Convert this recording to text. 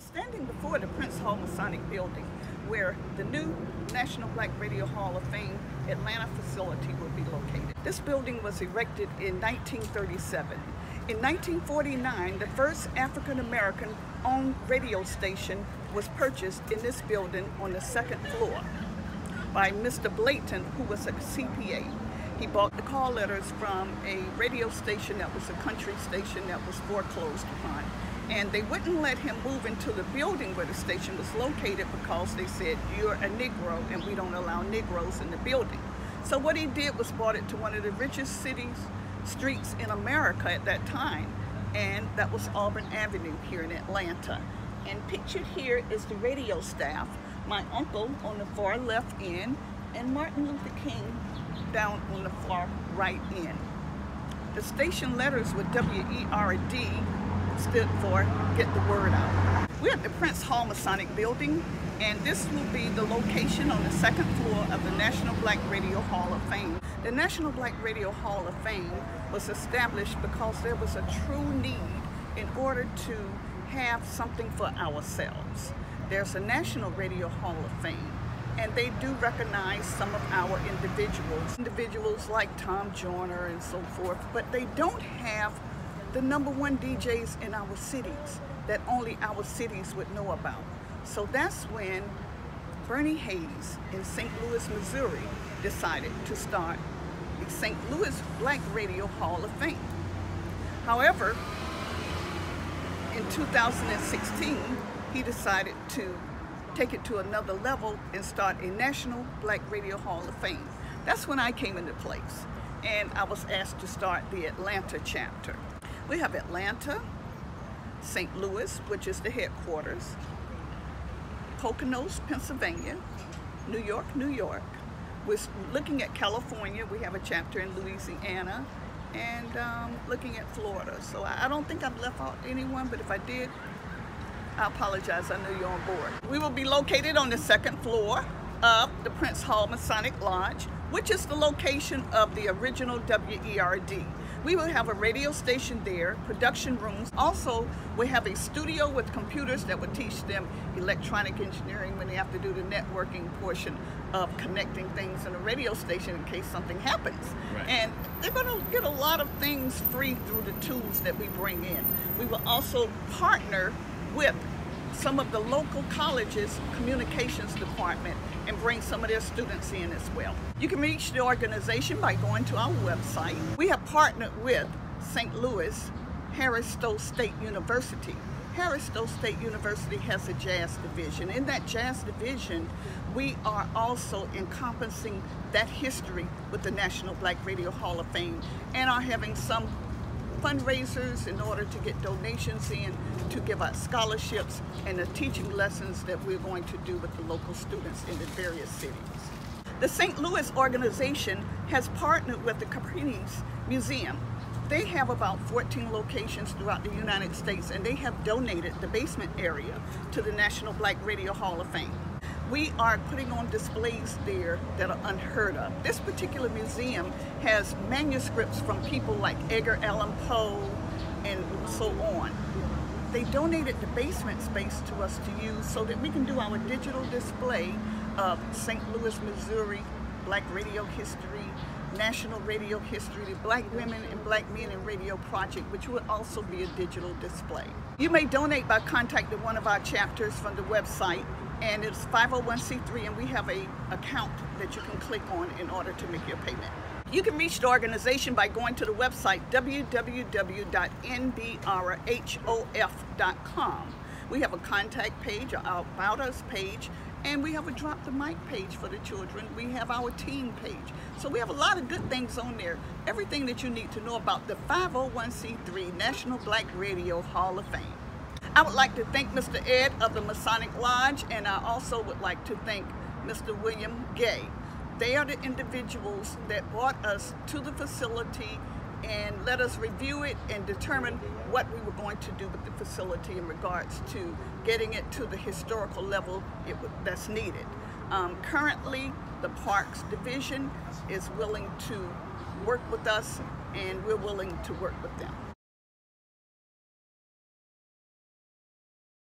Standing before the Prince Hall Masonic Building, where the new National Black Radio Hall of Fame Atlanta facility will be located. This building was erected in 1937. In 1949, the first African-American owned radio station was purchased in this building on the second floor by Mr. Blayton, who was a CPA. He bought the call letters from a radio station that was a country station that was foreclosed upon. And they wouldn't let him move into the building where the station was located because they said, "You're a Negro and we don't allow Negroes in the building." So what he did was brought it to one of the richest streets in America at that time, and that was Auburn Avenue here in Atlanta. And pictured here is the radio staff, my uncle on the far left end, and Martin Luther King down on the far right end. The station letters were WERD, stood for Get the Word Out. We're at the Prince Hall Masonic Building, and this will be the location on the second floor of the National Black Radio Hall of Fame. The National Black Radio Hall of Fame was established because there was a true need in order to have something for ourselves. There's a National Radio Hall of Fame, and they do recognize some of our individuals like Tom Joyner and so forth, but they don't have the #1 DJs in our cities that only our cities would know about. So that's when Bernie Hayes in St. Louis, Missouri decided to start the St. Louis Black Radio Hall of Fame. However, in 2016, he decided to take it to another level and start a National Black Radio Hall of Fame. That's when I came into place, and I was asked to start the Atlanta chapter. We have Atlanta, St. Louis, which is the headquarters, Poconos, Pennsylvania, New York, New York. We're looking at California. We have a chapter in Louisiana, and looking at Florida. So I don't think I've left out anyone, but if I did, I apologize. I know you're on board. We will be located on the second floor of the Prince Hall Masonic Lodge, which is the location of the original WERD. We will have a radio station there, production rooms. Also, we have a studio with computers that would teach them electronic engineering when they have to do the networking portion of connecting things in a radio station in case something happens. Right. And they're going to get a lot of things free through the tools that we bring in. We will also partner with some of the local colleges' communications department and bring some of their students in as well. You can reach the organization by going to our website. We have partnered with St. Louis Harris Stowe State University. Harris Stowe State University has a jazz division. In that jazz division, we are also encompassing that history with the National Black Radio Hall of Fame and are having some fundraisers in order to get donations in to give out scholarships and the teaching lessons that we're going to do with the local students in the various cities. The St. Louis organization has partnered with the Capri's Museum. They have about 14 locations throughout the United States, and they have donated the basement area to the National Black Radio Hall of Fame. We are putting on displays there that are unheard of. This particular museum has manuscripts from people like Edgar Allan Poe and so on. They donated the basement space to us to use so that we can do our digital display of St. Louis, Missouri, Black radio history, national radio history, the Black Women and Black Men in Radio Project, which will also be a digital display. You may donate by contacting one of our chapters from the website, and it's 501c3, and we have an account that you can click on in order to make your payment. You can reach the organization by going to the website www.nbrhof.com. We have a contact page, our About Us page, and we have a Drop the Mic page for the children. We have our teen page. So we have a lot of good things on there. Everything that you need to know about the 501c3 National Black Radio Hall of Fame. I would like to thank Mr. Ed of the Masonic Lodge, and I also would like to thank Mr. William Gay. They are the individuals that brought us to the facility and let us review it and determine what we were going to do with the facility in regards to getting it to the historical level that's needed. Currently, the Parks Division is willing to work with us, and we're willing to work with them.